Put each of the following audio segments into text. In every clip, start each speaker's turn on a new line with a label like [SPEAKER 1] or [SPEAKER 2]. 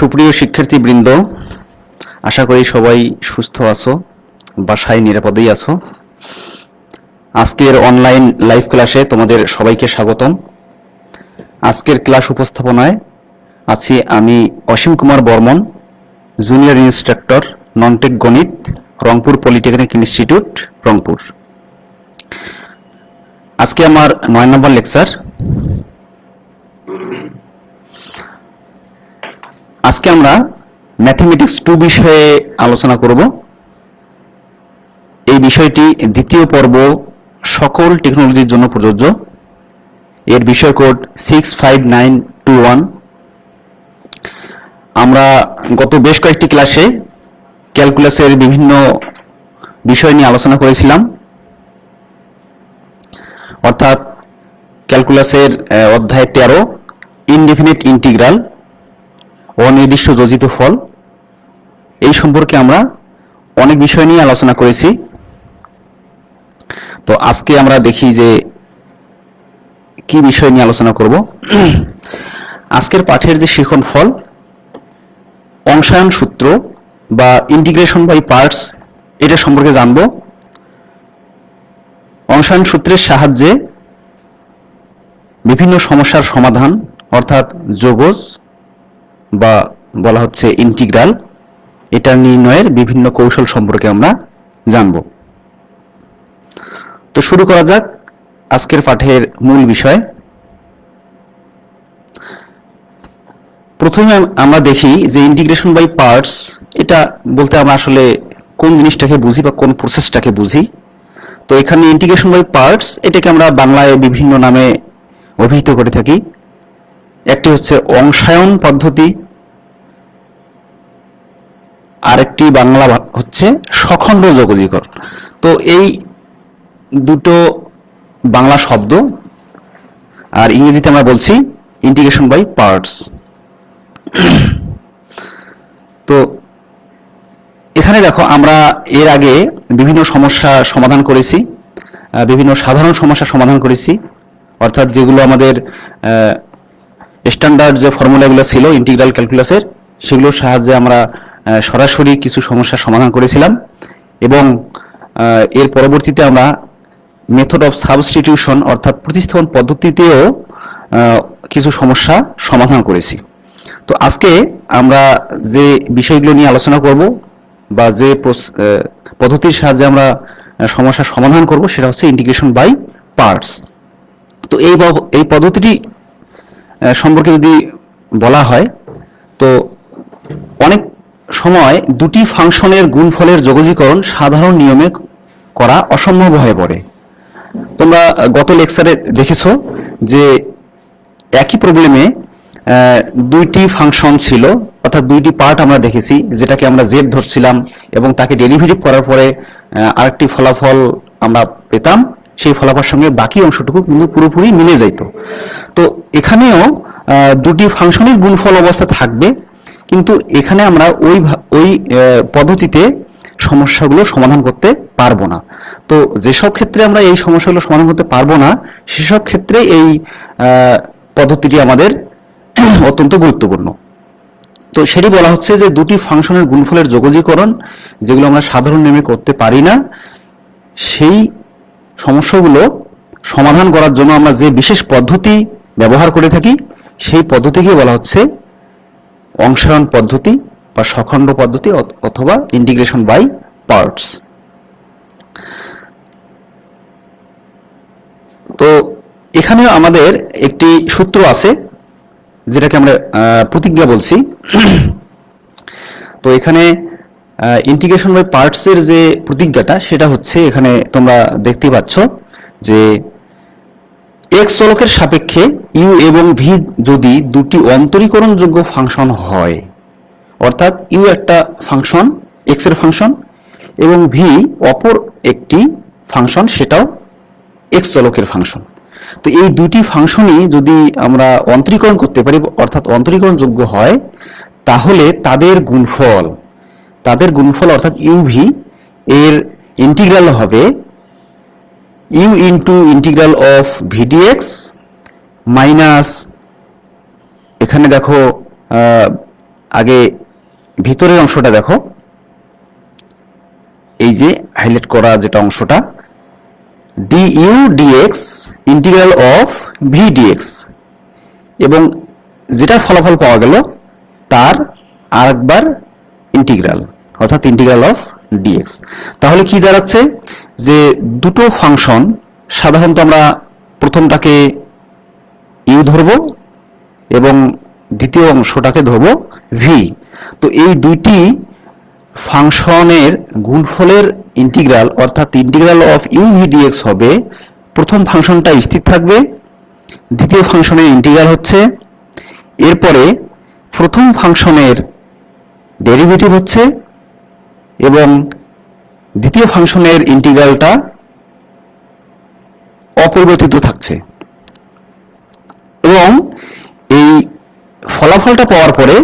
[SPEAKER 1] সুপ্রিয় শিক্ষার্থীবৃন্দ, আশা করি সবাই সুস্থ আছো, বাসায় নিরাপদেই আছো। আজকের অনলাইন লাইভ ক্লাসে তোমাদের সবাইকে স্বাগতম। আজকের ক্লাস উপস্থাপনায় আছি আমি Asim Kumar Barman, junior instructor, non tech গণিত, রংপুর পলিটেকনিক ইনস্টিটিউট, রংপুর। আজকে আমার 9 নম্বর লেকচার। আজকে আমরা ম্যাথমেটিক্স 2 বিষয়ে আলোচনা করব। এই বিষয়টি দ্বিতীয় পর্ব, সকল টেকনোলজির জন্য প্রযোজ্য। এর বিষয় কোড 65921। আমরা গত বেশ কয়েকটি ক্লাসে ক্যালকুলাসের বিভিন্ন বিষয় নিয়ে আলোচনা করেছিলাম, অর্থাৎ ক্যালকুলাসের অধ্যায় 13 ইনডেফিনিট ইন্টিগ্রাল, অনির্দিষ্ট যোজিত ফল, এই সম্পর্কে আমরা অনেক বিষয় নিয়ে আলোচনা করেছি। তো আজকে আমরা দেখি যে কি বিষয় নিয়ে আলোচনা করব। আজকের পাঠের যে শিখন ফল, অংশায়ন সূত্র বা ইন্টিগ্রেশন বাই পার্টস, এটা সম্পর্কে জানব। অংশায়ন সূত্রের সাহায্যে বিভিন্ন সমস্যার সমাধান, অর্থাৎ যোগজ বা বলা হচ্ছে ইন্টিগ্রাল, এটা নির্ণয়ের বিভিন্ন কৌশল সম্পর্কে আমরা জানব। তো শুরু করা যাক আজকের পাঠের মূল বিষয়। প্রথমে আমরা দেখি যে ইন্টিগ্রেশন বাই পার্টস, এটা বলতে আমরা আসলে কোন জিনিসটাকে বুঝি বা কোন প্রসেসটাকে বুঝি। তো এখানে ইন্টিগ্রেশন বাই পার্টস, এটাকে আমরা বাংলায় বিভিন্ন নামে অভিহিত করে থাকি। একটি হচ্ছে অংশায়ন পদ্ধতি, আরেকটি বাংলা হচ্ছে সখণ্ড যোগজীকরণ। তো এই দুটো বাংলা শব্দ, আর ইংরেজিতে আমরা বলছি ইন্টিগ্রেশন বাই পার্টস। তো এখানে দেখো, আমরা এর আগে বিভিন্ন সমস্যা সমাধান করেছি, বিভিন্ন সাধারণ সমস্যা সমাধান করেছি, অর্থাৎ যেগুলো আমাদের স্ট্যান্ডার্ড যে ফর্মুলাগুলো ছিল ইন্টিগ্রাল ক্যালকুলাসের, সেগুলোর সাহায্যে আমরা সরাসরি কিছু সমস্যার সমাধান করেছিলাম। এবং এর পরবর্তীতে আমরা মেথড অফ সাবস্টিটিউশন অর্থাৎ প্রতিস্থাপন পদ্ধতিতেও কিছু সমস্যা সমাধান করেছি। তো আজকে আমরা যে বিষয়গুলো নিয়ে আলোচনা করব বা যে পদ্ধতির সাহায্যে আমরা সমস্যার সমাধান করব, সেটা হচ্ছে ইন্টিগ্রেশন বাই পার্টস। তো এই পদ্ধতিটি সম্পর্কে যদি বলা হয়, তো অনেক সময় দুটি ফাংশনের গুণফলের যোগজীকরণ সাধারণ নিয়মে করা অসম্ভব হয়ে পড়ে। তোমরা গত লেকচারে দেখেছো যে একই প্রবলেমে দুইটি ফাংশন ছিল, অর্থাৎ দুইটি পার্ট আমরা দেখেছি, যেটাকে আমরা জেড ধরছিলাম এবং তাকে ডেরিভেটিভ করার পরে আরেকটি ফলাফল আমরা পেতাম। সেই ফলাফলের সঙ্গে বাকি অংশটুকু কিন্তু পুরোপুরি মিলে যেত। তো এখানেও দুটি ফাংশনের গুণফল অবস্থা থাকবে, কিন্তু এখানে আমরা ওই পদ্ধতিতে সমস্যাগুলো সমাধান করতে পারবো না। তো যেসব ক্ষেত্রে আমরা এই সমস্যাগুলো সমাধান করতে পারবো না, সেসব ক্ষেত্রে এই পদ্ধতিটি আমাদের অত্যন্ত গুরুত্বপূর্ণ। তো সেটি বলা হচ্ছে যে দুটি ফাংশনের গুণফলের যোগজীকরণ, যেগুলো আমরা সাধারণ নিয়মে করতে পারি না, সেই সমস্যাগুলো সমাধান করার জন্য আমরা যে বিশেষ পদ্ধতি ব্যবহার করে থাকি, সেই পদ্ধতিকে বলা হচ্ছে অংশায়ন পদ্ধতি বা সখণ্ড পদ্ধতি অথবা ইন্টিগ্রেশন বাই পার্টস। তো এখানে আমাদের একটি সূত্র আছে, যেটাকে আমরা প্রতিজ্ঞা বলছি। তো এখানে ইন্টিগ্রেশন বাই পার্টস এর যে প্রতিজ্ঞাটা, সেটা হচ্ছে, এখানে তোমরা দেখতে পাচ্ছ যে এক্স চলকের সাপেক্ষে ইউ এবং ভি যদি দুটি অন্তরীকরণযোগ্য ফাংশন হয়, অর্থাৎ ইউ একটা ফাংশন, এক্স এর ফাংশন, এবং ভি অপর একটি ফাংশন, সেটাও এক্স চলকের ফাংশন। তো এই দুটি ফাংশনই যদি আমরা অন্তরীকরণ করতে পারি, অর্থাৎ অন্তরীকরণযোগ্য হয়, তাহলে তাদের গুণফল অর্থাৎ ইউভি এর ইন্টিগ্রাল হবে U into integral of V D X minus, এখানে দেখো আগে ভিতরের অংশটা দেখো, এই যে হাইলাইট করা যেটা অংশটা, du dx integral of V D X, এবং যেটা ফলাফল পাওয়া গেল তার আরেকবার ইন্টিগ্রাল, অর্থাৎ ইন্টিগ্রাল অফ ডিএক্স। তাহলে কি দাঁড়াচ্ছে যে দুটো ফাংশন, সাধারণত আমরা প্রথমটাকে ইউ ধরব এবং দ্বিতীয় অংশটাকে ধরব ভি। তো এই দুইটি ফাংশনের গুণফলের ইন্টিগ্রাল, অর্থাৎ integral of U V D X হবে, প্রথম ফাংশনটা স্থির থাকবে, দ্বিতীয় ফাংশনের ইন্টিগ্রাল হচ্ছে, এরপরে প্রথম ফাংশনের ডেরিভেটিভ হচ্ছে এবং দ্বিতীয় ফাংশনের ইন্টিগ্রালটা অপরিবর্তিত থাকছে। এবং এই ফলাফলটা পাওয়ার পরে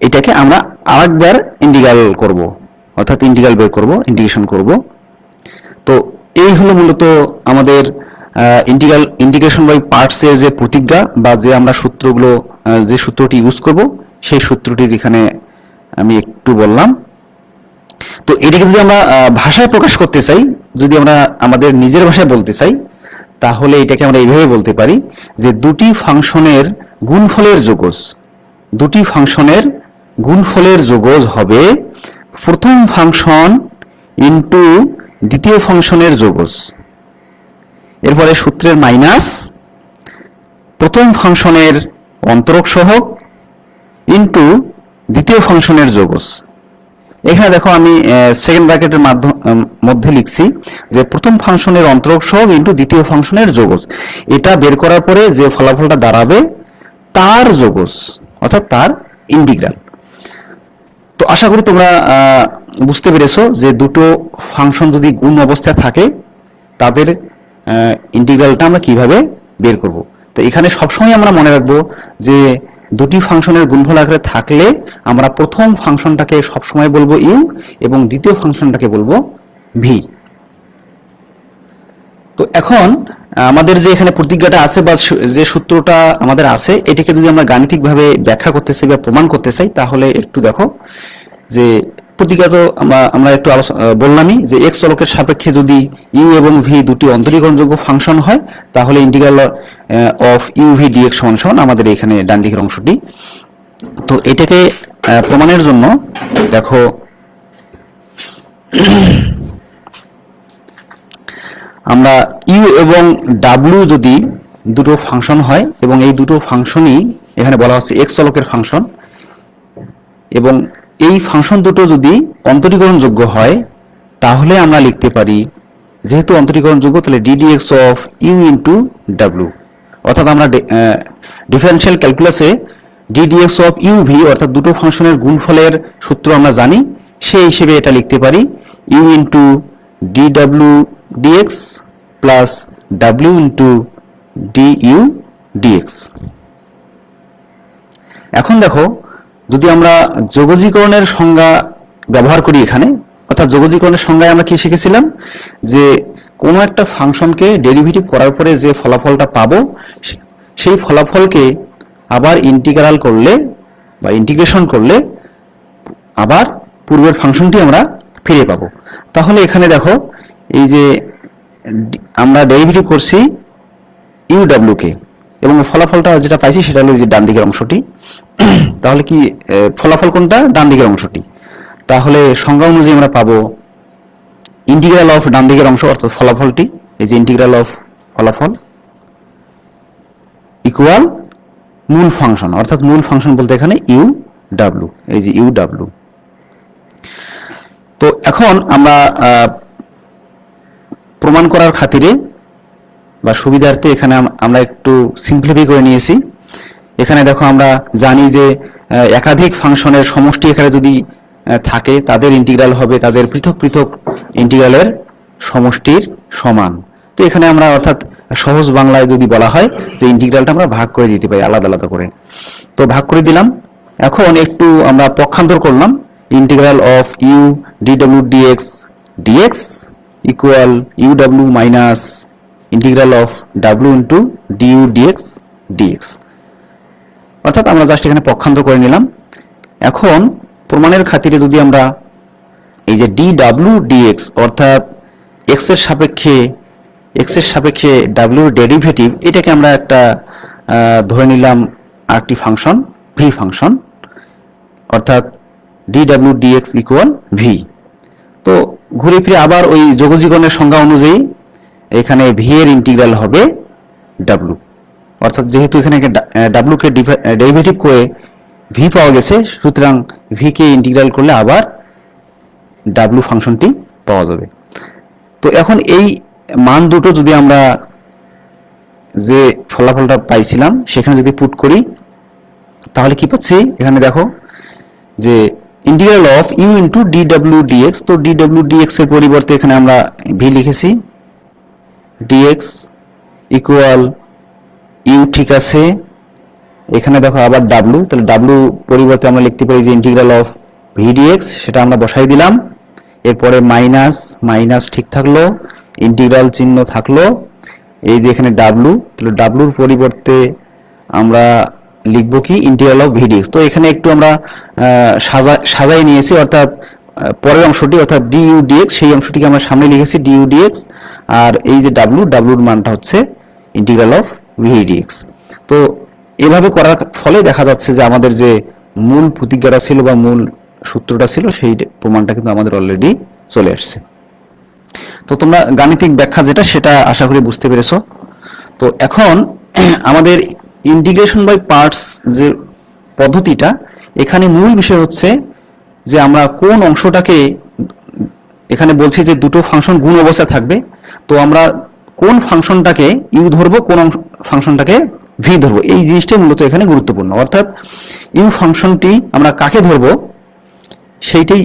[SPEAKER 1] এটাকে আমরা আরেকবার ইন্টিগ্রাল করব, অর্থাৎ ইন্টিগ্রাল বের করব, ইন্টিগ্রেশন করব। তো এই হলো মূলত আমাদের ইন্টিগ্রেশন বাই পার্টসের যে প্রতিজ্ঞা বা যে আমরা সূত্রগুলো, যে সূত্রটি ইউজ করব সেই সূত্রটির এখানে আমি একটু বললাম। তো এটাকে যদি আমরা ভাষায় প্রকাশ করতে চাই, যদি আমরা আমাদের নিজের ভাষায় বলতে চাই, তাহলে এটাকে আমরা এইভাবে বলতে পারি যে দুটি ফাংশনের গুণফলের যোগজ, দুটি ফাংশনের গুণফলের যোগজ হবে প্রথম ফাংশন ইনটু দ্বিতীয় ফাংশনের যোগজ, এরপরে সূত্রের মাইনাস প্রথম ফাংশনের অন্তরক সহগ ইনটু দ্বিতীয় ফাংশনের যোগজ। এখানে দেখো আমি সেকেন্ড ব্র্যাকেটের মধ্যে লিখছি যে প্রথম ফাংশনের অন্তরক সহগ ইনটু দ্বিতীয় ফাংশনের যোগজ। এটা বের করার পরে যে ফলাফলটা দাঁড়াবে তার যোগজ, অর্থাৎ তার ইন্টিগ্রাল। তো আশা করি তোমরা বুঝতে পেরেছো যে দুটো ফাংশন যদি গুণ অবস্থায় থাকে তাদের ইন্টিগ্রালটা আমরা কিভাবে বের করব। তো এখানে সবসময় আমরা মনে রাখবো যে দুটি ফাংশনের গুণফল আকারে থাকলে আমরা প্রথম ফাংশনটাকে সবসময় বলবো ইউ এবং দ্বিতীয় ফাংশনটাকে বলবো ভি। তো এখন আমাদের যে এখানে প্রতিজ্ঞাটা আছে বা যে সূত্রটা আমাদের আছে, এটাকে যদি আমরা গাণিতিকভাবে ব্যাখ্যা করতে চাই বা প্রমাণ করতে চাই, তাহলে একটু দেখো যে প্রতিজ্ঞা তো আমরা একটু বললামই যে এক্স চলকের সাপেক্ষে যদি ইউ এবং ভি দুটি অন্তরীকরণযোগ্য ফাংশন হয় তাহলে integral of U V D X সমান আমাদের এখানে ডান দিকের অংশটি। তো এটাকে প্রমাণের জন্য দেখো আমরা ইউ এবং ডাব্লিউ যদি দুটো ফাংশন হয় এবং এই দুটো ফাংশনই এখানে বলা হচ্ছে এক্স চলকের ফাংশন, এবং এই ফাংশন দুটো যদি অন্তরীকরণযোগ্য হয় তাহলে আমরা লিখতে পারি, যেহেতু অন্তরীকরণযোগ্য তাহলে d d x of U into W, অর্থাৎ আমরা ডিফারেনশিয়াল ক্যালকুলাসে ডিডিএক্স অফ ইউ ভি অর্থাৎ দুটো ফাংশনের গুণফলের সূত্র আমরা জানি, সেই হিসেবে এটা লিখতে পারি U into D W D X plus W into D U D X. এখন দেখো যদি আমরা যোগজীকরণের সংজ্ঞা ব্যবহার করি এখানে, অর্থাৎ যোগজীকরণের সংজ্ঞায় আমরা কি শিখেছিলাম যে কোনো একটা ফাংশনকে ডেরিভেটিভ করার পরে যে ফলাফলটা পাবো সেই ফলাফলকে আবার ইন্টিগ্রাল করলে বা ইন্টিগ্রেশন করলে আবার পূর্বের ফাংশনটি আমরা ফিরে পাবো। তাহলে এখানে দেখো এই যে আমরা ডেরিভেটিভ করছি ইউ ডাব্লিউ কে এবং ফলাফলটা যেটা পাইছি সেটা হলো যে ডান দিকের অংশটি। তাহলে কি ফলাফল কোনটা? ডান দিকের অংশটি। তাহলে সংজ্ঞা অনুযায়ী আমরা পাবো ইন্টিগ্রাল অফ ডান দিকের অংশ অর্থাৎ ফলাফলটি, এই যে ইন্টিগ্রাল অফ ফলাফল ইকুয়াল মূল ফাংশন, অর্থাৎ মূল ফাংশন বলতে এখানে ইউ ডাব্লিউ, এই যে ইউ ডাব্লিউ। তো এখন আমরা প্রমাণ করার খাতিরে বা সুবিধার্থে এখানে আমরা একটু সিম্পলিফাই করে নিয়েছি। এখানে দেখো আমরা জানি যে একাধিক ফাংশনের সমষ্টি এখানে যদি থাকে তাদের ইন্টিগ্রাল হবে তাদের পৃথক পৃথক ইন্টিগ্রালের সমষ্টির সমান। তো এখানে আমরা অর্থাৎ সহজ বাংলায় যদি বলা হয় যে ইন্টিগ্রালটা আমরা ভাগ করে দিতে পারি আলাদা আলাদা করে, তো ভাগ করে দিলাম। এখন একটু আমরা পক্ষান্তর করলাম, integral of U D W D X D X equal U W minus integral of W into D U D X D X, অর্থাৎ আমরা জাস্ট এখানে পক্ষান্তর করে নিলাম। এখন প্রমাণের খাতিরে যদি আমরা এই যে dw dx অর্থাৎ x এর সাপেক্ষে w ডেরিভেটিভ, এটাকে আমরা একটা ধরে নিলাম আরেকটি ফাংশন v ফাংশন, অর্থাৎ dw dx ইকুয়াল v। তো ঘুরে ফিরে আবার ওই যোগজীকরণের সংজ্ঞা অনুযায়ী এখানে v এর ইন্টিগ্রাল হবে w, অর্থাৎ যেহেতু এখানে w কে ডেরিভেটিভ করে v পাওয়া গেছে, সুতরাং v কে ইন্টিগ্রাল করলে আবার w ফাংশনটি পাওয়া যাবে। তো এখন এই মান দুটো যদি আমরা যে ফলাফলটা পাইছিলাম সেখানে যদি পুট করি তাহলে কি পাচ্ছি, এখানে দেখো যে integral of u into dw dx, তো dw dx এর পরিবর্তে এখানে আমরা v লিখেছি, dx ইকুয়াল u, ঠিক আছে। এখানে দেখো আবার w, তাহলে w পরিবর্তে আমরা লিখতে পারি যে ইন্টিগ্রাল অফ v dx, সেটা আমরা বসাই দিলাম। এরপরে মাইনাস মাইনাস ঠিক থাকলো, ইন্টিগ্রাল চিহ্ন থাকলো, এই যে এখানে w, তাহলে w এর পরিবর্তে আমরা লিখবো কি ইন্টিগ্রাল অফ v dx। তো এখানে একটু আমরা সাজাই নিয়েছি, অর্থাৎ পরের অংশটি অর্থাৎ du dx সেই অংশটিকে আমরা সামনে লিখেছি du dx, আর এই যে w এর মানটা হচ্ছে ইন্টিগ্রাল অফ v dx। তো এভাবে করার ফলে দেখা যাচ্ছে যে আমাদের যে মূল প্রতিজ্ঞাটা ছিল বা মূল সূত্রটা ছিল সেই প্রমাণটা কিন্তু আমাদের অলরেডি চলে আসছে। তো তোমরা গাণিতিক ব্যাখ্যা যেটা সেটা আশা করি বুঝতে পেরেছো। তো এখন আমাদের ইন্টিগ্রেশন বাই পার্টস যে পদ্ধতিটা, এখানে মূল বিষয় হচ্ছে যে আমরা কোন অংশটাকে, এখানে বলছি যে দুটো ফাংশন গুণ অবস্থায় থাকবে, তো আমরা কোন ফাংশনটাকে ইউ ধরবো, কোন ফাংশনটাকে ভি ধরবো, এই জিনিসটাই মূলত এখানে গুরুত্বপূর্ণ। অর্থাৎ ইউ ফাংশনটি আমরা কাকে ধরবো সেইটাই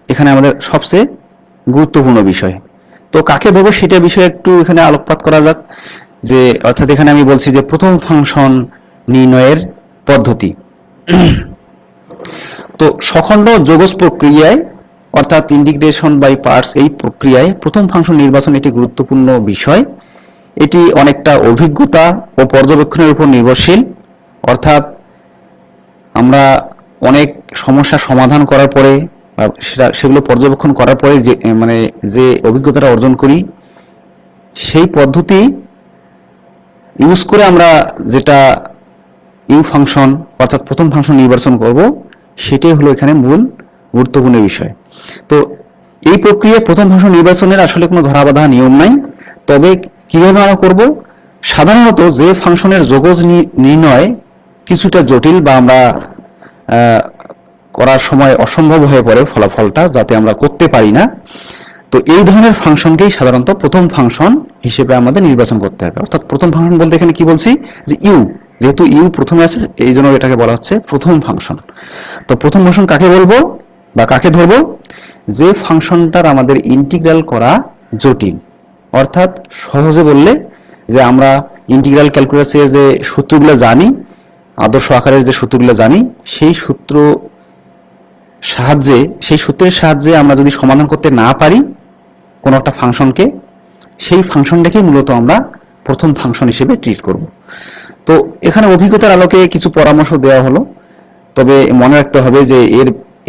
[SPEAKER 1] এখানে আমাদের সবচেয়ে গুরুত্বপূর্ণ বিষয়। তো কাকে ধরবো সেটা বিষয়ে একটু এখানে আলোকপাত করা যাক। যে অর্থাৎ এখানে আমি বলছি যে প্রথম ফাংশন নির্ণয়ের পদ্ধতি। তো সখণ্ড যোগজ প্রক্রিয়ায় অর্থাৎ ইন্টিগ্রেশন বাই পার্টস এই প্রক্রিয়ায় প্রথম ফাংশন নির্বাচন একটি গুরুত্বপূর্ণ বিষয়। এটি অনেকটা অভিজ্ঞতা ও পর্যবেক্ষণের উপর নির্ভরশীল, অর্থাৎ আমরা অনেক সমস্যা সমাধান করার পরে সেগুলো পর্যবেক্ষণ করার পরে যে অভিজ্ঞতাটা অর্জন করি সেই পদ্ধতি ইউজ করে আমরা যেটা ইউ ফাংশন অর্থাৎ প্রথম ফাংশন নির্বাচন করব, সেটাই হলো এখানে মূল গুরুত্বপূর্ণ বিষয়। তো এই প্রক্রিয়ায় প্রথম ফাংশন নির্বাচনের আসলে কোনো ধরাবাঁধা নিয়ম নাই, তবে কিভাবে আমরা করব, সাধারণত যে ফাংশনের যোগজ নির্ণয় কিছুটা জটিল বা আমরা করার সময় অসম্ভব হয়ে পড়ে ফলাফলটা যাতে আমরা করতে পারি না, তো এই ধরনের ফাংশনকেই সাধারণত প্রথম ফাংশন হিসেবে আমাদের নির্বাচন করতে হবে। অর্থাৎ প্রথম ফাংশন বলতে এখানে কি বলছি, যে ইউ, যেহেতু ইউ প্রথমে আছে এই জন্য এটাকে বলা হচ্ছে প্রথম ফাংশন। তো প্রথম ফাংশন কাকে বলবো বা কাকে ধরবো, যে ফাংশনটার আমাদের ইন্টিগ্রাল করা জটিল। অর্থাৎ সহজে বললে যে আমরা ইন্টিগ্রাল ক্যালকুলাসের যে সূত্রগুলো জানি, আদর্শ আকারের যে সূত্রগুলো জানি, সেই সূত্রের সাহায্যে আমরা যদি সমাধান করতে না পারি কোনো একটা ফাংশনকে, সেই ফাংশনটাকে মূলত আমরা প্রথম ফাংশন হিসেবে ট্রিট করব। তো এখানে অভিজ্ঞতার আলোকে কিছু পরামর্শ দেওয়া হলো, তবে মনে রাখতে হবে যে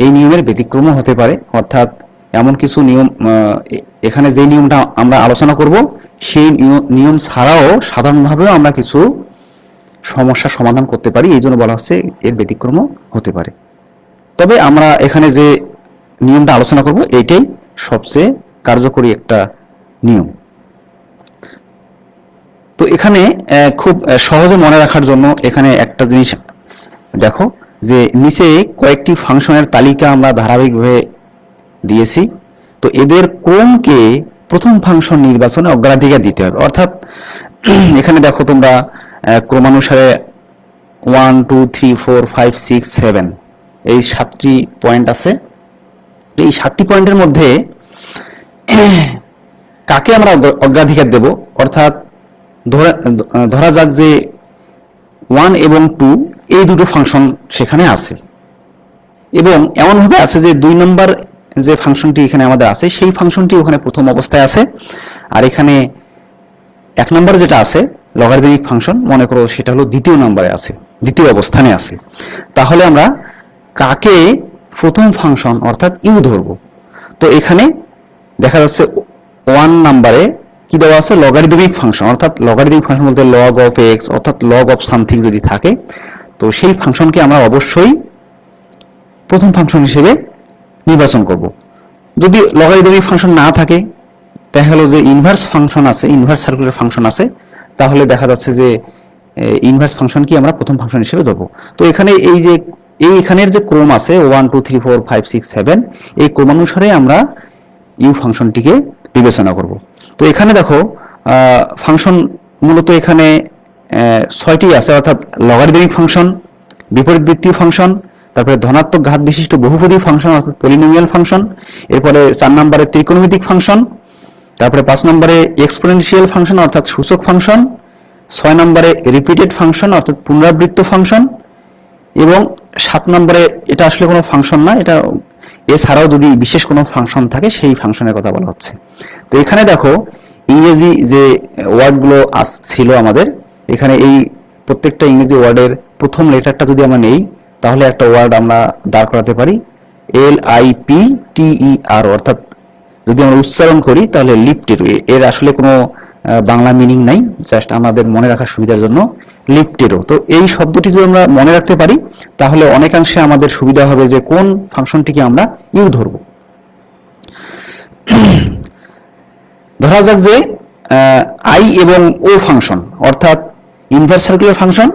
[SPEAKER 1] এই নিয়মের ব্যতিক্রমও হতে পারে। অর্থাৎ এমন কিছু নিয়ম, এখানে যে নিয়মটা আমরা আলোচনা করব সেই নিয়ম ছাড়াও সাধারণভাবেও আমরা কিছু সমস্যা সমাধান করতে পারি, এই জন্য বলা হচ্ছে এর ব্যতিক্রমও হতে পারে। তবে আমরা এখানে যে নিয়মটা আলোচনা করব এইটাই সবচেয়ে কার্যকরী একটা নিয়ম। তো এখানে খুব সহজে মনে রাখার জন্য এখানে একটা জিনিস দেখো, যে নিচে কয়েকটি ফাংশনের তালিকা আমরা ধারাবাহিকভাবে দিয়েছি। তো এদের ক্রমকে প্রথম ফাংশন নির্বাচনে অগ্রাধিকার দিতে হবে। অর্থাৎ এখানে দেখো তোমরা ক্রমানুসারে 1 2 3 4 5 6 7 এই 7টি পয়েন্ট আছে। এই 7টি পয়েন্টের মধ্যে কাকে আমরা অগ্রাধিকার দেব, অর্থাৎ ধরা যাক যে 1 এবং 2 এই দুটো ফাংশন সেখানে আছে, এবং এমনভাবে আছে যে 2 নম্বর যে ফাংশনটি এখানে আমাদের আছে সেই ফাংশনটি ওখানে প্রথম অবস্থায় আছে, আর এখানে 1 নম্বর যেটা আছে লগারিদমিক ফাংশন মনে করো সেটা হলো দ্বিতীয় নম্বরে আছে, দ্বিতীয় অবস্থানে আছে। তাহলে আমরা কাকে প্রথম ফাংশন অর্থাৎ ইউ ধরবো। তো এখানে দেখা যাচ্ছে 1 নম্বরে কি দেওয়া আছে, লগারিদমিক ফাংশন, অর্থাৎ লগারিদমিক ফাংশন বলতে লগ অফ এক্স অর্থাৎ লগ অফ সামথিং যদি থাকে, তো সেই ফাংশনকে আমরা অবশ্যই প্রথম ফাংশন হিসেবে নির্বাচন করব। যদি লগারিদমিক ফাংশন না থাকে, দেখা গেল যে ইনভার্স ফাংশন আছে, ইনভার্স সার্কুলার ফাংশন আছে, তাহলে দেখা যাচ্ছে যে ইনভার্স ফাংশন কি আমরা প্রথম ফাংশন হিসেবে ধরবো। তো এখানে এই যে এইখানের যে ক্রম আছে 1 2 3 4 5 6 7, এই ক্রমানুসারে আমরা ইউ ফাংশনটিকে বিবেচনা করব। তো এখানে দেখো ফাংশন মূলত এখানে 6টি আছে, অর্থাৎ লগারিদমিক ফাংশন, বিপরীতবৃত্তীয় ফাংশন, তারপরে ধনাত্মক ঘাত বিশিষ্ট বহুপদী ফাংশন অর্থাৎ পলিনোমিয়াল ফাংশন, এরপরে 4 নম্বরে ত্রিকোণমিতিক ফাংশন, তারপরে 5 নম্বরে এক্সপোনেনশিয়াল ফাংশন অর্থাৎ সূচক ফাংশন, 6 নম্বরে রিপিটেড ফাংশন অর্থাৎ পুনরাবৃত্ত ফাংশন, এবং 7 নম্বরে এটা আসলে কোনো ফাংশন না, এটা এছাড়াও যদি বিশেষ কোনো ফাংশন থাকে সেই ফাংশনের কথা বলা হচ্ছে। তো এখানে দেখো ইংরেজি যে ওয়ার্ডগুলো ছিল আমাদের, এখানে এই প্রত্যেকটা ইংরেজি ওয়ার্ডের প্রথম লেটারটা যদি আমরা নেই, তাহলে একটা ওয়ার্ড আমরা দাঁড় করাতে পারি LIPTER, অর্থাৎ যদি আমরা উচ্চারণ করি তাহলে লিপ্টেরো। এর আসলে কোনো বাংলা মিনিং নাই, জাস্ট আমাদের মনে রাখার সুবিধার জন্য লিপ্টেরো। তো এই শব্দটি যদি আমরা মনে রাখতে পারি তাহলে অনেকাংশে আমাদের সুবিধা হবে যে কোন ফাংশনটিকে আমরা ইউ ধরব। ধরা যাক যে আই এবং ও ফাংশন, অর্থাৎ ইনভার্স সার্কুলার ফাংশন,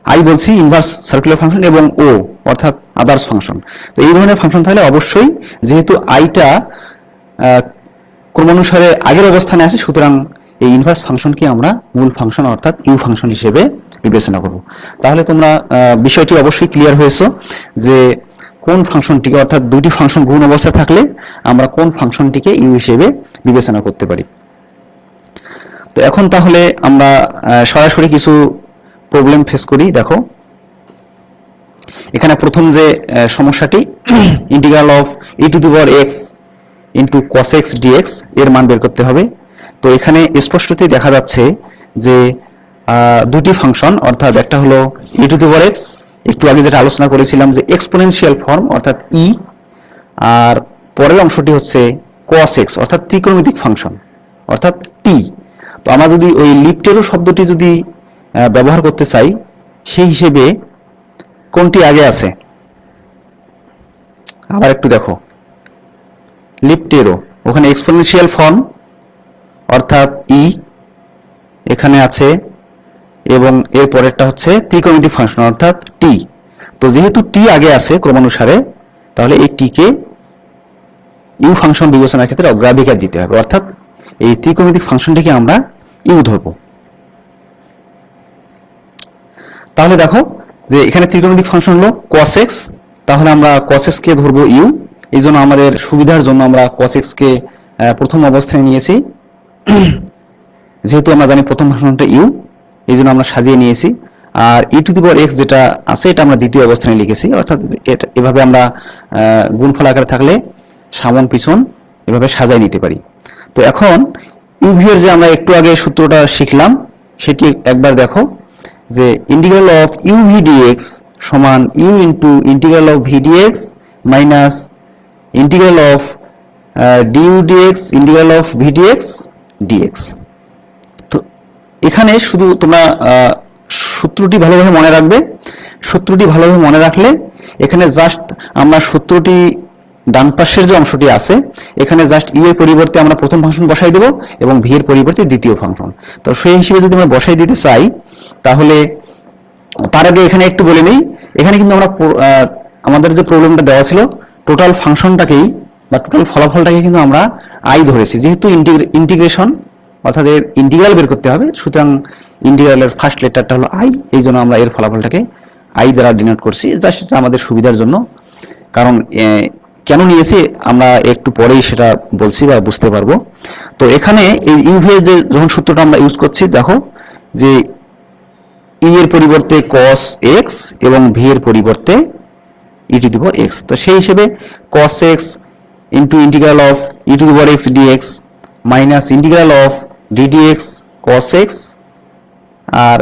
[SPEAKER 1] আই বলছি ইনভার্স সার্কুলার ফাংশন, এবং ও অর্থাৎ আদার্স ফাংশন। তো এই ধরনের ফাংশন তাহলে অবশ্যই, যেহেতু আইটা ক্রমানুসারে আগের অবস্থানে আছে, সুতরাং এই ইনভার্স ফাংশনকে আমরা মূল ফাংশন অর্থাৎ ইউ ফাংশন হিসেবে বিবেচনা করব। তাহলে তোমরা বিষয়টি অবশ্যই ক্লিয়ার হয়েছে যে কোন ফাংশনটিকে, অর্থাৎ দুটি ফাংশন গুণ অবস্থায় থাকলে আমরা কোন ফাংশনটিকে ইউ হিসেবে বিবেচনা করতে পারি। তো এখন তাহলে আমরা সরাসরি কিছু প্রবলেম ফেস করি। দেখো এখানে প্রথম যে সমস্যাটি, integral of e to the power x into cos x dx এর মান বের করতে হবে। তো এখানে স্পষ্টতই দেখা যাচ্ছে যে দুটি ফাংশন, অর্থাৎ একটা হলো e to the power x, একটু আগে যেটা আলোচনা করেছিলাম যে এক্সপোনেনশিয়াল ফর্ম অর্থাৎ e, আর পরের অংশটি হচ্ছে cos x অর্থাৎ ত্রিকোণমিতিক ফাংশন অর্থাৎ t। তো আমরা যদি ওই লিপ্টেরো শব্দটি যদি ব্যবহার করতে চাই, সেই হিসেবে কোনটি আগে আছে আবার একটু দেখো, লিপ্টেরো, ওখানে এক্সপোনেনশিয়াল ফর্ম অর্থাৎ ই এখানে আছে, এবং এর পরেরটা হচ্ছে ত্রিকোণমিতিক ফাংশন অর্থাৎ টি। তো যেহেতু টি আগে আছে ক্রমানুসারে, তাহলে এই টি কে ইউ ফাংশন বিবেচনার ক্ষেত্রে অগ্রাধিকার দিতে হবে, অর্থাৎ এই ত্রিকোণমিতিক ফাংশনটিকে আমরা ইউ ধরব। তাহলে দেখো যে এখানে ত্রিকোণমিতিক ফাংশন হলো cos x, তাহলে আমরা cos x কে ধরবো ইউ। এই জন্য আমাদের সুবিধার জন্য আমরা cos x কে প্রথম অবস্থানে নিয়েছি, যেহেতু আমরা জানি প্রথম ফাংশনটা ইউ, এই জন্য আমরা সাজিয়ে নিয়েছি। আর e to the power x যেটা আছে এটা আমরা দ্বিতীয় অবস্থানে লিখেছি, অর্থাৎ এভাবে আমরা গুণফল আকারে থাকলে সামন পিছন এভাবে সাজাই নিতে পারি। তো এখন ইউভি এর যে আমরা একটু আগে সূত্রটা শিখলাম সেটি একবার দেখো, যে ইন্টিগ্রাল অফ ইউভি ডিএক্স সমান U into integral of V D X minus integral of D U D X integral of V D X D X. তো এখানে শুধু তোমরা সূত্রটি ভালোভাবে মনে রাখবে। সূত্রটি ভালোভাবে মনে রাখলে এখানে জাস্ট আমরা সূত্রটি ডান পাশের যে অংশটি আছে এখানে জাস্ট ইউ এর পরিবর্তে আমরা প্রথম ফাংশন বসাই দেব এবং ভি এর পরিবর্তে দ্বিতীয় ফাংশন। তো সেই হিসেবে যদি আমরা বসাই দিতে চাই, তাহলে তার আগে এখানে একটু বলে নেই, এখানে কিন্তু আমরা আমাদের যে প্রবলেমটা দেওয়া ছিল টোটাল ফাংশনটাকেই বা টোটাল ফলাফলটাকে কিন্তু আমরা আই ধরেছি, যেহেতু ইন্টিগ্রেশন অর্থাৎ এর ইন্টিগ্রাল বের করতে হবে, সুতরাং ইন্টিগ্রালের ফার্স্ট লেটারটা হলো আই, এই জন্য আমরা এর ফলাফলটাকে আই দ্বারা ডিনোট করছি, যা সেটা আমাদের সুবিধার জন্য। কারণ কেন নিয়েছি আমরা একটু পরেই সেটা বলছি বা বুঝতে পারবো। তো এখানে এই ইউভি এর যে যখন সূত্রটা আমরা ইউজ করছি, দেখো যে ই এর পরিবর্তে cos x এবং ভি এর পরিবর্তে e to the power x। তো সেই হিসেবে cos x into integral of e to the power x dx minus integral of d dx cos x আর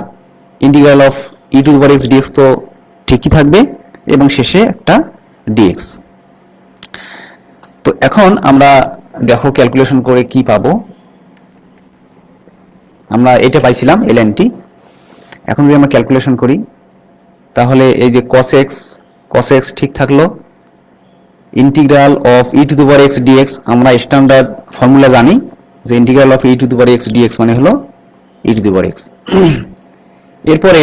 [SPEAKER 1] integral of e to the power x dx তো ঠিকই থাকবে এবং শেষে একটা ডিএক্স। তো এখন আমরা দেখো ক্যালকুলেশন করে কি পাবো। আমরা এটা পাইছিলাম এলএনটি। এখন যদি আমরা ক্যালকুলেশন করি তাহলে এই যে cos x ঠিক থাকলো, integral of E to the power X D X আমরা স্ট্যান্ডার্ড ফর্মুলা জানি যে integral of E to the power X dx মানে হলো E to the power x. এরপরে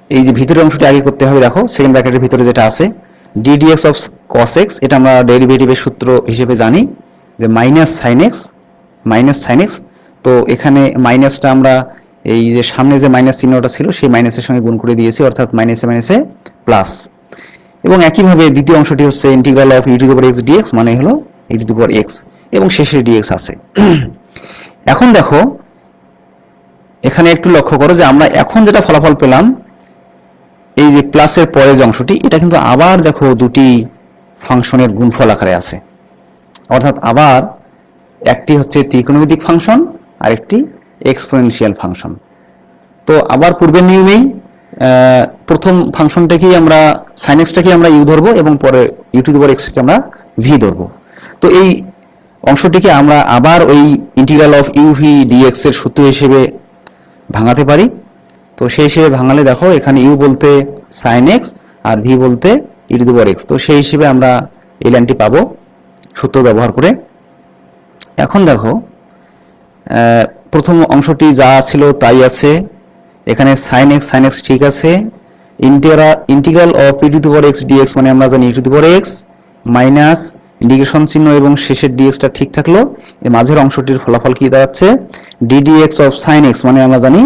[SPEAKER 1] এই যে ভিতরের অংশটি আগে করতে হবে, দেখো সেকেন্ড ব্র্যাকেটের ভিতরে যেটা আছে D D X of cos x, এটা আমরা ডেরিভেটিভের সূত্র হিসেবে জানি যে মাইনাস সাইন এক্স। তো এখানে মাইনাসটা আমরা এই যে সামনে যে মাইনাস চিহ্নটা ছিল সেই মাইনাসের সঙ্গে গুণ করে দিয়েছি, অর্থাৎ মাইনাসে মাইনাসে প্লাস। এবং একইভাবে দ্বিতীয় অংশটি হচ্ছে integral of E to the power X dx মানে হলো E to the power x এবং শেষে ডিএক্স আছে। এখন দেখো এখানে একটু লক্ষ্য করো যে আমরা এখন যেটা ফলাফল পেলাম এই যে প্লাসের পরের যে অংশটি, এটা কিন্তু আবার দেখো দুটি ফাংশনের গুণফল আকারে আছে, অর্থাৎ আবার একটি হচ্ছে ত্রিকোণমিতিক ফাংশন আর একটি এক্সপোনেনশিয়াল ফাংশন। তো আবার পূর্বের নিয়মেই প্রথম ফাংশনটাকেই আমরা সাইন এক্সটাকে আমরা ইউ ধরবো এবং পরে U to the power X কে আমরা ভি ধরবো। তো এই অংশটিকে আমরা আবার ওই integral of U V d x এর সূত্র হিসেবে ভাঙাতে পারি। তো সেই হিসেবে ভাঙালে দেখো এখানে ইউ বলতে সাইন এক্স আর ভি বলতে ই টু দি পাওয়ার এক্স। তো সেই হিসেবে আমরা এই লাইনটি পাবো সূত্র ব্যবহার করে। এখন দেখো প্রথম অংশটি যা ছিল তাই আছে, এখানে সাইন এক্স ঠিক আছে, integral of E to the power X dx মানে আমরা জানি E to the power X minus integration চিহ্ন এবং শেষের ডিএক্সটা ঠিক থাকলো। এই মাঝের অংশটির ফলাফল কি দাঁড়াচ্ছে D D X of sine X মানে আমরা জানি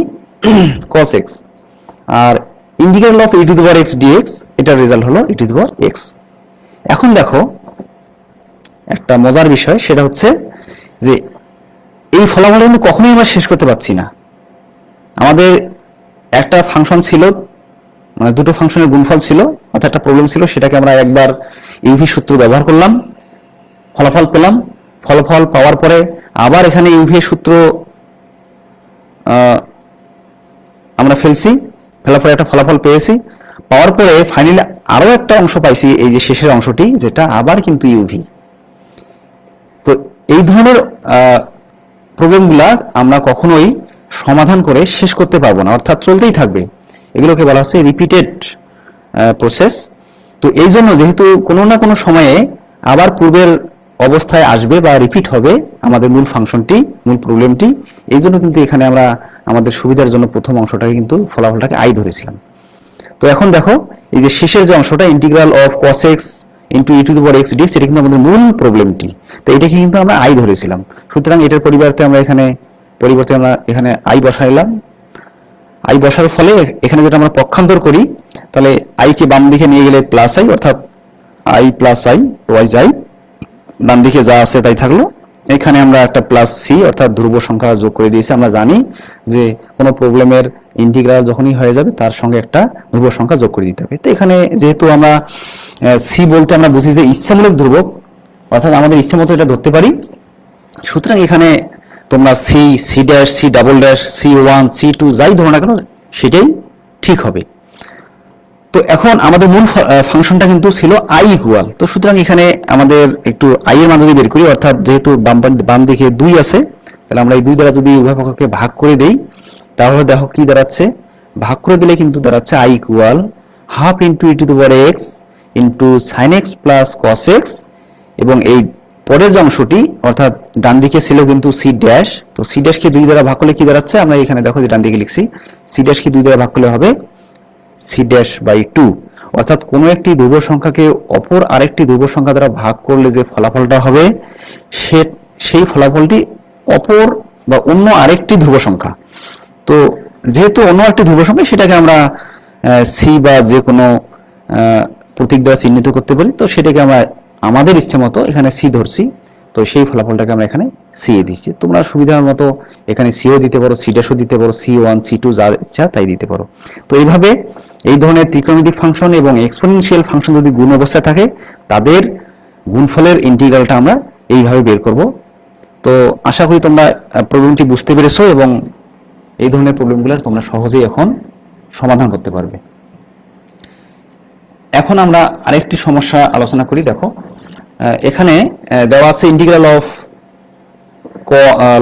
[SPEAKER 1] cos x, আর integral of E to the power X D X এটার রেজাল্ট হলো E to the power x. এখন দেখো একটা মজার বিষয়, সেটা হচ্ছে যে এই ফলাফল কিন্তু কখনোই আমরা শেষ করতে পারছি না। আমাদের একটা ফাংশন ছিল, মানে দুটো ফাংশনের গুণফল ছিল, অর্থাৎ একটা প্রবলেম ছিল, সেটাকে আমরা একবার ইউভি সূত্র ব্যবহার করলাম, ফলাফল পেলাম। ফলাফল পাওয়ার পরে আবার এখানে ইউভি সূত্র আমরা ফেলছি, ফেলার পরে একটা ফলাফল পেয়েছি, পাওয়ার পরে ফাইনালি আরো একটা অংশ পাইছি এই যে শেষের অংশটি, যেটা আবার কিন্তু ইউভি। তো এই ধরনের প্রবলেমগুলা আমরা কখনোই সমাধান করে শেষ করতে পারবো না, অর্থাৎ চলতেই থাকবে। এগুলোকে বলা হচ্ছে রিপিটেড প্রসেস। তো এই জন্য যেহেতু কোনো না কোনো সময়ে আবার পূর্বের অবস্থায় আসবে বা রিপিট হবে আমাদের মূল ফাংশনটি, মূল প্রবলেমটি, এই জন্য কিন্তু এখানে আমরা আমাদের সুবিধার জন্য প্রথম অংশটাকে কিন্তু ফলাফলটাকে আই ধরেছিলাম। তো এখন দেখো এই যে শেষের যে অংশটা integral of cos x into E to the power X D X, এটা কিন্তু আমাদের মূল প্রবলেমটি। তো এটাকে কিন্তু আমরা আই ধরেছিলাম, সুতরাং এটার পরিবর্তে আমরা এখানে আই বসাইলাম। আই বসার ফলে এখানে যেটা আমরা পক্ষান্তর করি, তাহলে আই কে বাম দিকে নিয়ে গেলে প্লাস আই, অর্থাৎ I plus I wise I, ডান দিকে যা আছে তাই থাকলো। এখানে আমরা একটা প্লাস সি অর্থাৎ ধ্রুব সংখ্যা যোগ করে দিয়েছি। আমরা জানি যে কোনো প্রবলেমের ইন্টিগ্রাল যখনই হয়ে যাবে তার সঙ্গে একটা ধ্রুব সংখ্যা যোগ করে দিতে হবে। তো এখানে যেহেতু আমরা সি বলতে আমরা বুঝি যে ইচ্ছামূলক ধ্রুবক, অর্থাৎ আমাদের ইচ্ছে মতো এটা ধরতে পারি, সুতরাং এখানে তোমরা C, C dash, C double dash, C one, C two যাই ধরো না কেন সেটাই ঠিক হবে। তো এখন আমাদের মূল ফাংশনটা কিন্তু ছিল আই ইকুয়াল। তো সুতরাং এখানে আমাদের একটু আই এর মান যদি বের করি, অর্থাৎ যেহেতু বাম দিকে 2 আছে, তাহলে আমরা এই 2 দ্বারা যদি উভয় পক্ষকে ভাগ করে দেই, তাহলে দেখো কি দাঁড়াচ্ছে, ভাগ করে দিলে কিন্তু দাঁড়াচ্ছে I equal half into E to the power x into sine x plus cos x, এবং এই পরের যে অংশটি অর্থাৎ ডান দিকে ছিল কিন্তু সি ড্যাশ, তো সি ড্যাশ কে 2 দ্বারা ভাগ করলে কি দাঁড়াচ্ছে, আমরা এখানে দেখো যে ডান দিকে লিখছি সি ড্যাশ কে 2 দ্বারা ভাগ করলে হবে সি ড্যাশ বাই 2, অর্থাৎ কোনো একটি ধ্রুব সংখ্যাকে অপর আরেকটি ধ্রুব সংখ্যা দ্বারা ভাগ করলে যে ফলাফলটা হবে সেই ফলাফলটি অপর বা অন্য আরেকটি ধ্রুব সংখ্যা। তো যেহেতু অন্য একটি ধ্রুব সংখ্যা, সেটাকে আমরা সি বা যে কোনো প্রতীক দ্বারা চিহ্নিত করতে পারি। তো সেটাকে আমরা আমাদের ইচ্ছে মতো এখানে সি ধরছি, তো সেই ফলাফলটাকে আমরা এখানে সি এ দিচ্ছি। তোমরা সুবিধার মতো এখানে সিও দিতে পারো, সি ড্যাশও দিতে পারো, সি ওয়ান, সি টু যা ইচ্ছা তাই দিতে পারো। তো এইভাবে এই ধরনের ত্রিকোণমিতিক ফাংশন এবং এক্সপোনেনশিয়াল ফাংশন যদি গুণ অবস্থায় থাকে, তাদের গুণফলের ইন্টিগ্রালটা আমরা এইভাবে বের করব। তো আশা করি তোমরা প্রবলেমটি বুঝতে পেরেছো এবং এই ধরনের প্রবলেমগুলো তোমরা সহজেই এখন সমাধান করতে পারবে। এখন আমরা আরেকটি সমস্যা আলোচনা করি। দেখো এখানে দেওয়া আছে integral of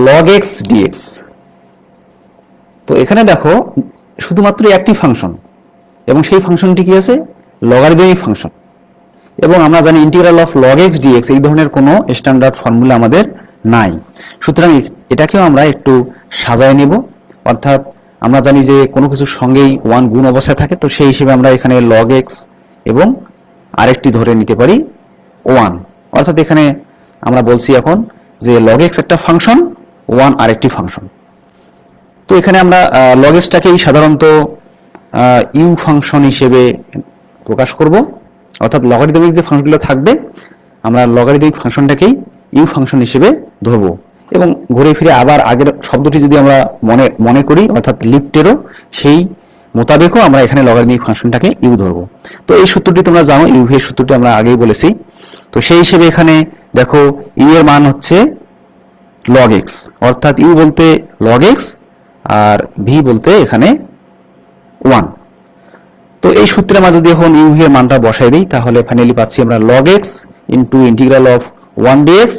[SPEAKER 1] log x dx। তো এখানে দেখো শুধুমাত্র একটি ফাংশন এবং সেই ফাংশনটি কি আছে, লগারিদমিক ফাংশন, এবং আমরা জানি integral of log x dx এই ধরনের কোনো স্ট্যান্ডার্ড ফর্মুলা আমাদের নাই। সুতরাং এটাকেও আমরা একটু সাজায় নেব, অর্থাৎ আমরা জানি যে কোনো কিছুর সঙ্গেই 1 গুণ অবস্থায় থাকে, তো সেই হিসেবে আমরা এখানে log x এবং আরেকটি ধরে নিতে পারি 1, অর্থাৎ এখানে আমরা বলছি এখন যে log x একটা ফাংশন, 1 আরেকটি ফাংশন। তো এখানে আমরা log x টাকেই সাধারণত ইউ ফাংশন হিসেবে প্রকাশ করব, অর্থাৎ লগারিদমিক যে ফাংশনগুলো থাকবে আমরা লগারিদমিক ফাংশনটাকেই ইউ ফাংশন হিসেবে ধরবো, এবং ঘুরে ফিরে আবার আগের শব্দটি যদি আমরা মনে করি অর্থাৎ লিফটেরও সেই মোতাবেকও আমরা এখানে লগারিদমিক ফাংশনটাকে ইউ ধরবো। তো এই সূত্রটি তোমরা জানো, ইউ ভি এর সূত্রটি আমরা আগেই বলেছি। তো সেই হিসেবে এখানে দেখো ইউ এর মান হচ্ছে log x, অর্থাৎ ইউ বলতে log x আর ভি বলতে এখানে 1। তো এই সূত্রের মাঝে যদি এখন ইউ ভি এর মানটা বসাই দিই তাহলে ফাইনালি পাচ্ছি আমরা log x into integral of 1 dx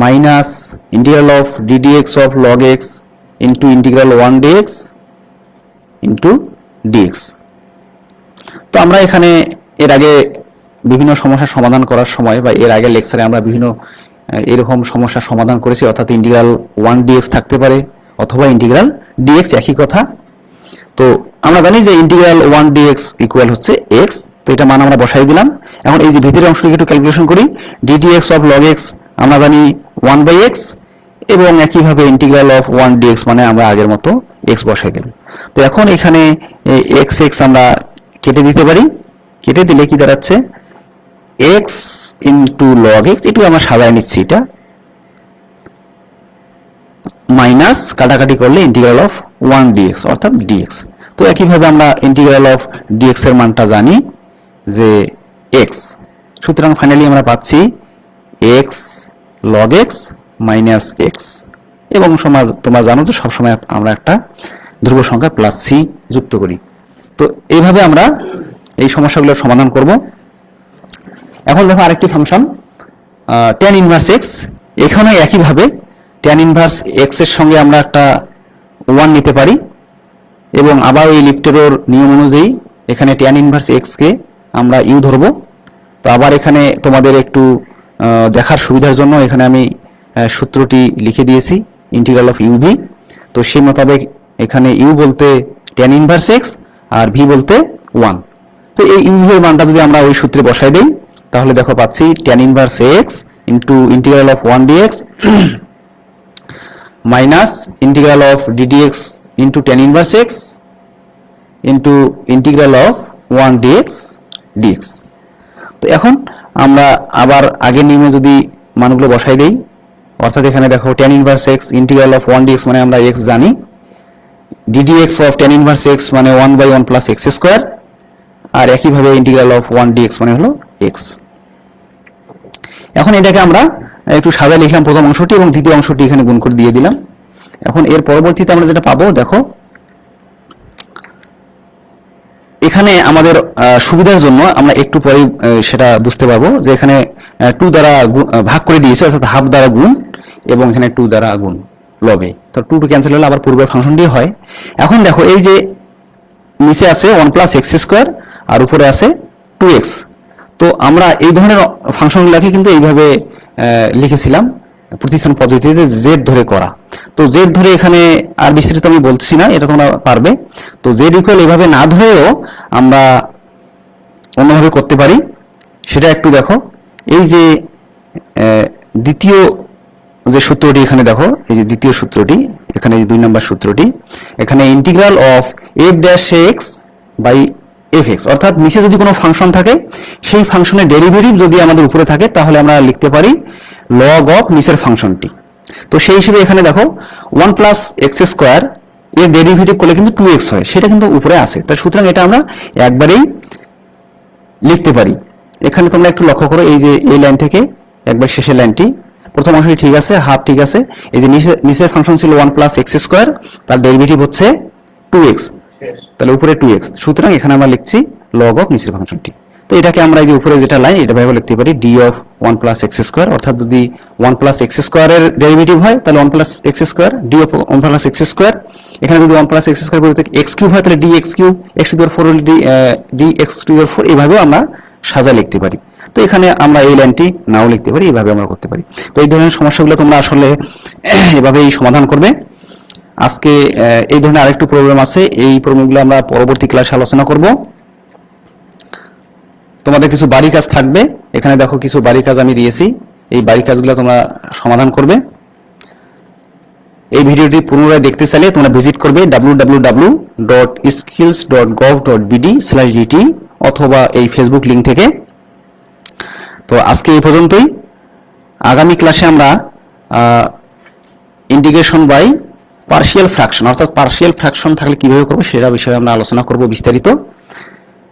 [SPEAKER 1] minus integral of ddx of log x into integral 1 dx into dx। তো আমরা এখানে এর আগে বিভিন্ন সমস্যার সমাধান করার সময় বা এর আগের লেকচারে আমরা বিভিন্ন এরকম সমস্যার সমাধান করেছি, অর্থাৎ ইন্টিগ্রাল 1 dx থাকতে পারে অথবা ইন্টিগ্রাল dx, একই কথা। তো আমরা জানি যে ইন্টিগ্রাল 1 dx ইকুয়াল হচ্ছে x, তো এটা মান আমরা বসাই দিলাম। এখন এই যে ভিতরের অংশটিকে একটু ক্যালকুলেশন করি, ddx অফ log x আমরা জানি 1/x, এবং একইভাবে ইন্টিগ্রাল অফ 1 dx মানে আমরা আগের মতো x বসাই দিলাম। তো এখন এখানে x আমরা কেটে দিতে পারি, কেটে দিলে কি দাঁড়াচ্ছে x ইন্টু log x, একটু আমরা সাজায় নিচ্ছি, এটা মাইনাস কাটাকাটি করলে ইন্টিগ্রাল অফ 1 dx অর্থাৎ dx। তো একইভাবে আমরা ইন্টিগ্রাল অফ dx এর মানটা জানি যে x, সুতরাং ফাইনালি আমরা পাচ্ছি x log x minus x, এবং তোমরা জানো যে সবসময় আমরা একটা ধ্রুব সংখ্যা প্লাস c যুক্ত করি। তো এইভাবে আমরা এই সমস্যাগুলোর সমাধান করব। এখন দেখো আরেকটি ফাংশন tan ইনভার্স x, এখানে একইভাবে tan ইনভার্স x এর সঙ্গে আমরা একটা 1 নিতে পারি, এবং আবার ওই লিফটেরোর নিয়ম অনুযায়ী এখানে tan ইনভার্স x কে আমরা ইউ ধরবো। তো আবার এখানে তোমাদের একটু দেখার সুবিধার জন্য এখানে আমি সূত্রটি লিখে দিয়েছি, ইন্টিগ্রাল অফ ইউ ভি। তো সেই মোতাবেক এখানে ইউ বলতে tan ইনভার্স x আর ভি বলতে 1। তো এই ইউ ভি এর মানটা যদি আমরা ওই সূত্রে বসাই দেই তাহলে দেখো পাচ্ছি tan inverse x into integral of 1 dx minus integral of ddx into tan inverse x into integral of 1 dx dx। তো এখন আমরা আবার আগের নিয়মে যদি মানগুলো বসাই দেই, অর্থাৎ এখানে দেখো tan inverse x integral of 1 dx মানে আমরা x জানি, ddx of tan inverse x মানে 1/1 প্লাস x স্কয়ার, আর একইভাবে ইন্টিগ্রাল অফ 1 dx মানে হলো x। এখন এটাকে আমরা একটু সাজায় লিখলাম প্রথম অংশটি, এবং দ্বিতীয় অংশটি এখানে গুণ করে দিয়ে দিলাম। এখন এর পরবর্তীতে আমরা যেটা পাবো, দেখো এখানে আমাদের সুবিধার জন্য আমরা একটু পরে সেটা বুঝতে পারবো যে এখানে 2 দ্বারা ভাগ করে দিয়েছে, অর্থাৎ হাফ দ্বারা গুণ, এবং এখানে 2 দ্বারা গুণ লবে, তো 2 ক্যান্সেল হলে আবার পূর্বের ফাংশনটি হয়। এখন দেখো এই যে নিচে আছে 1 প্লাস এক্স স্কোয়ার আর উপরে আছে 2x। তো আমরা এই ধরনের ফাংশনগুলোকে কিন্তু এইভাবে লিখেছিলাম প্রতিস্থাপন পদ্ধতিতে জেড ধরে করা। তো জেড ধরে এখানে আর বিস্তারিত আমি বলছি না, এটা তোমরা পারবে। তো জেড ইকুয়াল এইভাবে না ধরেও আমরা অন্যভাবে করতে পারি, সেটা একটু দেখো। এই যে দ্বিতীয় যে সূত্রটি এখানে দেখো, এই যে দ্বিতীয় সূত্রটি এখানে, 2 নম্বর সূত্রটি এখানে integral of F dash X by F X, অর্থাৎ নিচে যদি কোনো ফাংশন থাকে সেই ফাংশনের ডেরিভেটিভ যদি আমাদের উপরে থাকে তাহলে আমরা লিখতে পারি লগ অফ নিচের ফাংশনটি। তো সেই হিসেবে এখানে দেখো 1 প্লাস এক্স স্কোয়ার এর ডেরিভেটিভ করলে কিন্তু 2x হয়, সেটা কিন্তু উপরে আছে। তাই সুতরাং এটা আমরা একবারেই লিখতে পারি। এখানে তোমরা একটু লক্ষ্য করো, এই যে এই লাইন থেকে একবার শেষের লাইনটি, প্রথম অংশটি ঠিক আছে, হাফ ঠিক আছে। এই যে নিচের ফাংশন ছিল 1 প্লাস এক্স স্কোয়ার, তার ডেরিভেটিভ হচ্ছে 2x, তাহলে উপরে 2x, সুতরাং এখানে আমরা লিখছি লগ অফ নিচের ফাংশনটি। তো এটাকে আমরা এই যে উপরে যেটা লাইন এটা ভাবে লিখতে পারি d of 1 plus X square, অর্থাৎ যদি 1 প্লাস এক্স স্কোয়ারের ডেরিভেটিভ হয় তাহলে 1 plus X square, d of 1 plus X square. এখানে যদি 1 প্লাস এক্স স্কোয়ার পরিবর্তে এক্স কিউব হয় তাহলে dx cube, x to the power 4 হলে dx টু দি পাওয়ার 4, এইভাবেও আমরা সাজা লিখতে পারি। তো এখানে আমরা এই লাইনটি নাও লিখতে পারি, এইভাবে আমরা করতে পারি। তো এই ধরনের সমস্যাগুলো তোমরা আসলে এভাবেই সমাধান করবে। আজকে এই ধরনের আরেকটু প্রবলেম আছে, এই প্রবলেমগুলো আমরা পরবর্তী ক্লাসে আলোচনা করব। তোমাদের কিছু বাড়ি কাজ থাকবে, এখানে দেখো কিছু বাড়ি কাজ আমি দিয়েছি, এই বাড়ি কাজগুলো তোমরা সমাধান করবে। এই ভিডিওটি পুনরায় দেখতে চাইলে তোমরা ভিজিট করবে www.skills.gov.bd/dt অথবা এই ফেসবুক লিংক থেকে। তো আজকে এই পর্যন্তই। আগামী ক্লাসে আমরা ইন্টিগ্রেশন বাই পার্শিয়াল ফ্র্যাকশন, অর্থাৎ পার্শিয়াল ফ্র্যাকশন থাকলে কিভাবে করবে সেটা বিষয়ে আমরা আলোচনা করব বিস্তারিত।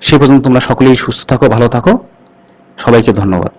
[SPEAKER 1] সে পর্যন্ত তোমরা সকলেই সুস্থ থাকো, ভালো থাকো, সবাইকে ধন্যবাদ।